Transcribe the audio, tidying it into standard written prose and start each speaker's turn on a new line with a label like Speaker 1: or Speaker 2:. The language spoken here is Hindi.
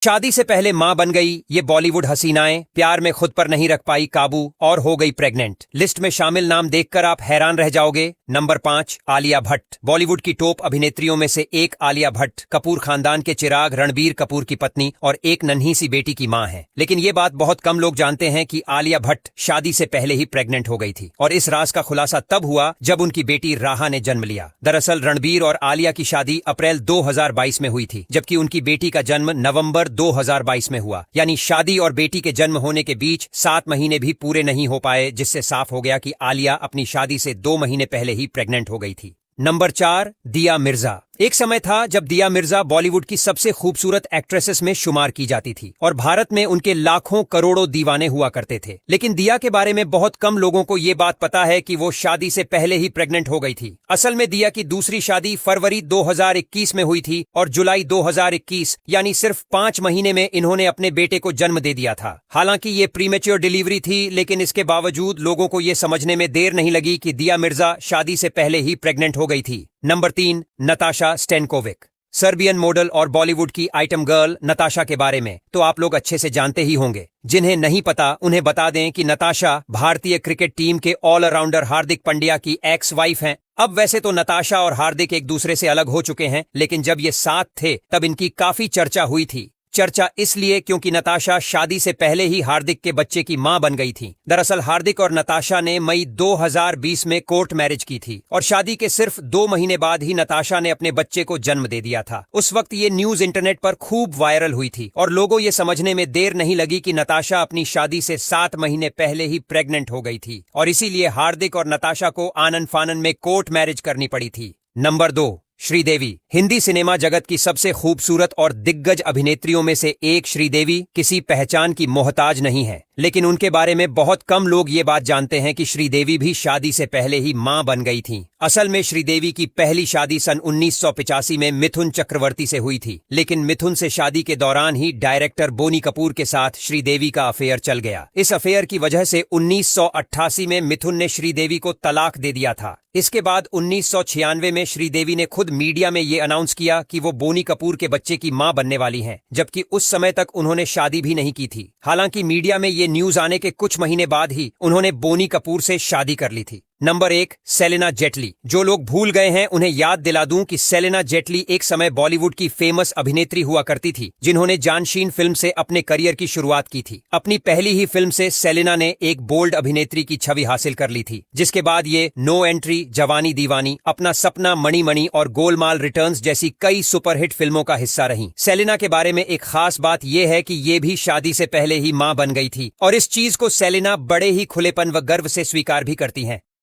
Speaker 1: शादी से पहले मां बन गई ये बॉलीवुड हसीनाएं, प्यार में खुद पर नहीं रख पाई काबू और हो गई प्रेग्नेंट। लिस्ट में शामिल नाम देखकर आप हैरान रह जाओगे। नंबर 5, आलिया भट्ट। बॉलीवुड की टॉप अभिनेत्रियों में से एक आलिया भट्ट कपूर खानदान के चिराग रणबीर कपूर की पत्नी और एक नन्ही सी बेटी की मां है। लेकिन ये बात बहुत कम लोग जानते हैं कि आलिया भट्ट शादी से पहले ही प्रेग्नेंट हो गई थी और इस राज का खुलासा तब हुआ जब उनकी बेटी राहा ने जन्म लिया। दरअसल रणबीर और आलिया की शादी अप्रैल 2022 में हुई थी, जबकि उनकी बेटी का जन्म नवंबर 2022 में हुआ। यानी शादी और बेटी के जन्म होने के बीच 7 महीने भी पूरे नहीं हो पाए, जिससे साफ हो गया कि आलिया अपनी शादी से 2 महीने पहले ही प्रेग्नेंट हो गई थी। नंबर 4, दिया मिर्जा। एक समय था जब दिया मिर्जा बॉलीवुड की सबसे खूबसूरत एक्ट्रेसेस में शुमार की जाती थी और भारत में उनके लाखों करोड़ों दीवाने हुआ करते थे। लेकिन दिया के बारे में बहुत कम लोगों को ये बात पता है कि वो शादी से पहले ही प्रेग्नेंट हो गई थी। असल में दिया की दूसरी शादी फरवरी 2021 में हुई थी और जुलाई 2021 यानी सिर्फ 5 महीने में इन्होंने अपने बेटे को जन्म दे दिया था। हालांकि ये प्रीमेच्योर डिलीवरी थी, लेकिन इसके बावजूद लोगों को ये समझने में देर नहीं लगी कि दिया मिर्जा शादी से पहले ही प्रेग्नेंट हो गई थी। Number 3, Natasha Stankovic. Serbian model और बॉलीवुड की आइटम गर्ल नताशा के बारे में तो आप लोग अच्छे से जानते ही होंगे। जिन्हें नहीं पता उन्हें बता दें कि नताशा भारतीय क्रिकेट टीम के ऑलराउंडर हार्दिक पांड्या की एक्स वाइफ हैं। अब वैसे तो नताशा और हार्दिक एक दूसरे से अलग हो चुके हैं, लेकिन जब ये साथ थे तब इनकी काफी चर्चा हुई थी। चर्चा इसलिए क्योंकि नताशा शादी से पहले ही हार्दिक के बच्चे की मां बन गई थी। दरअसल हार्दिक और नताशा ने मई 2020 में कोर्ट मैरिज की थी और शादी के सिर्फ 2 महीने बाद ही नताशा ने अपने बच्चे को जन्म दे दिया था। उस वक्त ये न्यूज इंटरनेट पर खूब वायरल हुई थी और लोगों ये समझने में देर नहीं लगी कि नताशा अपनी शादी से 7 महीने पहले ही प्रेग्नेंट हो गई थी और इसीलिए हार्दिक और नताशा को आनन फानन में कोर्ट मैरिज करनी पड़ी थी। नंबर 2, श्रीदेवी। हिंदी सिनेमा जगत की सबसे खूबसूरत और दिग्गज अभिनेत्रियों में से एक श्रीदेवी किसी पहचान की मोहताज नहीं है, लेकिन उनके बारे में बहुत कम लोग ये बात जानते हैं कि श्रीदेवी भी शादी से पहले ही मां बन गई थीं। असल में श्रीदेवी की पहली शादी सन 1985 में मिथुन चक्रवर्ती से हुई थी, लेकिन मिथुन से शादी के दौरान ही डायरेक्टर बोनी कपूर के साथ श्रीदेवी का अफेयर चल गया। इस अफेयर की वजह से 1988 में मिथुन ने श्रीदेवी को तलाक दे दिया था। इसके बाद 1996 में श्रीदेवी ने खुद मीडिया में ये अनाउंस किया कि वो बोनी कपूर के बच्चे की मां बनने वाली हैं, जबकि उस समय तक उन्होंने शादी भी नहीं की थी। हालांकि मीडिया में ये न्यूज आने के कुछ महीने बाद ही उन्होंने बोनी कपूर से शादी कर ली थी। Number 1, Selena Jaitley. जो लोग भूल गए हैं उन्हें याद दिला दूं कि सेलेना जेटली एक समय बॉलीवुड की फेमस अभिनेत्री हुआ करती थी, जिन्होंने जानशीन फिल्म से अपने करियर की शुरुआत की थी। अपनी पहली ही फिल्म से सेलेना ने एक बोल्ड अभिनेत्री की छवि हासिल कर ली थी, जिसके बाद ये नो एंट्री, जवानी दीवानी, अपना सपना, मणि मणि और गोलमाल रिटर्न्स जैसी कई सुपरहिट फिल्मों का हिस्सा रही। सेलेना के बारे में एक खास बात यह है कि ये भी शादी से पहले ही मां बन गई थी और इस चीज को सेलेना बड़े ही खुलेपन व गर्व से स्वीकार भी करती हैं।